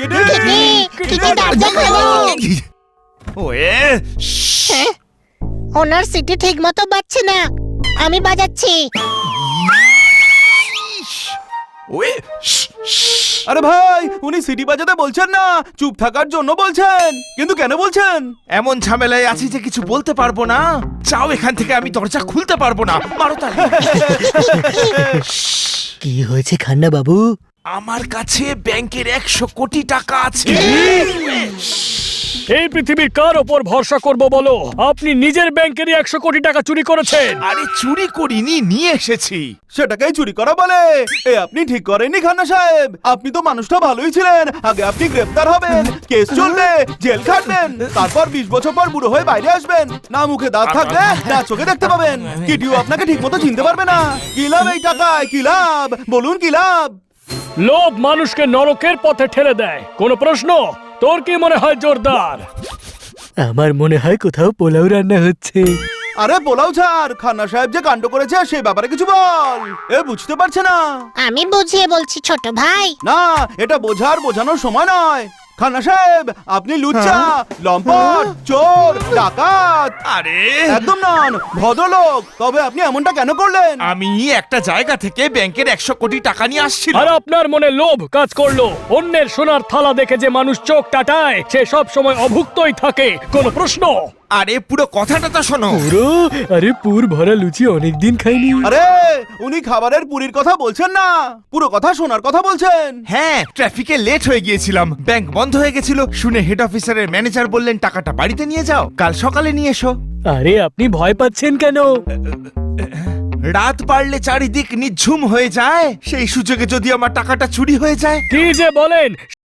Kitty দরজা খোলো। Way হ্যাঁ? ওনার সিটি ঠিক মতো বাজছে না, আমি বাজাচ্ছি। ওয়ে আরে ভাই, উনি সিটি বাজাতে বলছেন না, চুপ থাকার জন্য বলছেন। কিন্তু কেন বলছেন? এমন ঝামেলায় আছি যে কিছু বলতে পারবো না। চাও এখান থেকে, আমি দরজা খুলতে পারবো না। মারো তালি। কি হয়েছে খান্না বাবু? আমার কাছে ব্যাংকের 100 কোটি টাকা আছে। এই পৃথিবীর কার ওপর ভরসা করব বলো? আপনি নিজের ব্যাংকেরই 100 কোটি টাকা চুরি করেছেন। আরে চুরি করিনি, নিয়ে এসেছি। সেটাকেই চুরি করা বলে? এ আপনি ঠিক করেননি খান্না সাহেব। আপনি তো মানুষটা ভালোই ছিলেন। আগে আপনি গ্রেফতার হবেন, কেস চলবে, জেল খাটবেন, তারপর 20 বছর পর বুড়ো হয়ে বাইরে আসবেন। না মুখে দাঁত থাকলে, না চোখে দেখতে পাবেন। কিটিও আপনাকে ঠিক মতো চিনতে পারবে না। কি লাভ এই টাকায়? কি লাভ বলুন, কি লাভ? লোভ মানুষকে নরকের পথে ঠেলে দেয়। কোনো প্রশ্ন? তোর কি মনে হয় জোরদার? আমার মনে হয় কোথাও পোলাও রান্না হচ্ছে। আরে পোলাও ছাড়, খান্না সাহেব যে কাণ্ড করেছে সেই ব্যাপারে কিছু বল। এ বুঝতে পারছে না। আমি বুঝিয়ে বলছি ছোট ভাই। না, এটা বোঝানোর সময় নয়। খান্না সাহেব, আপনি লুচ্চা, লম্পট, চোর, ডাকাত আরে একদম নন, ভদ্রলোক। তবে আপনি এমনটা কেন করলেন? আমি একটা জায়গা থেকে ব্যাংকের 100 কোটি টাকা নিয়ে আসছিলাম। আর আপনার মনে লোভ কাজ করলো। অন্যের সোনার থালা দেখে যে মানুষ চোখ টাটায়, সে সব সময় অভুক্তই থাকে। কোনো প্রশ্ন? আরে পুরো কথাটা তো শোনো। পুরো? আরে পুর ভরা লুচি অনেকদিন খাইনি। আরে উনি খাবারের পুরীর কথা বলছেন না, পুরো কথা শোনার কথা বলছেন। হ্যাঁ, ট্রাফিকে লেট হয়ে গিয়েছিলাম, ব্যাংক বন্ধ হয়ে গেছিল। শুনে হেড অফিসারের ম্যানেজার বললেন টাকাটা বাড়িতে নিয়ে যাও, কাল সকালে নিয়ে এসো। আরে আপনি ভয় পাচ্ছেন কেন? রাত বাড়লে চারিদিক নিঝুম হয়ে যায়, সেই সুযোগে যদি আমার টাকাটা চুরি হয়ে যায়। কি যে বলেন?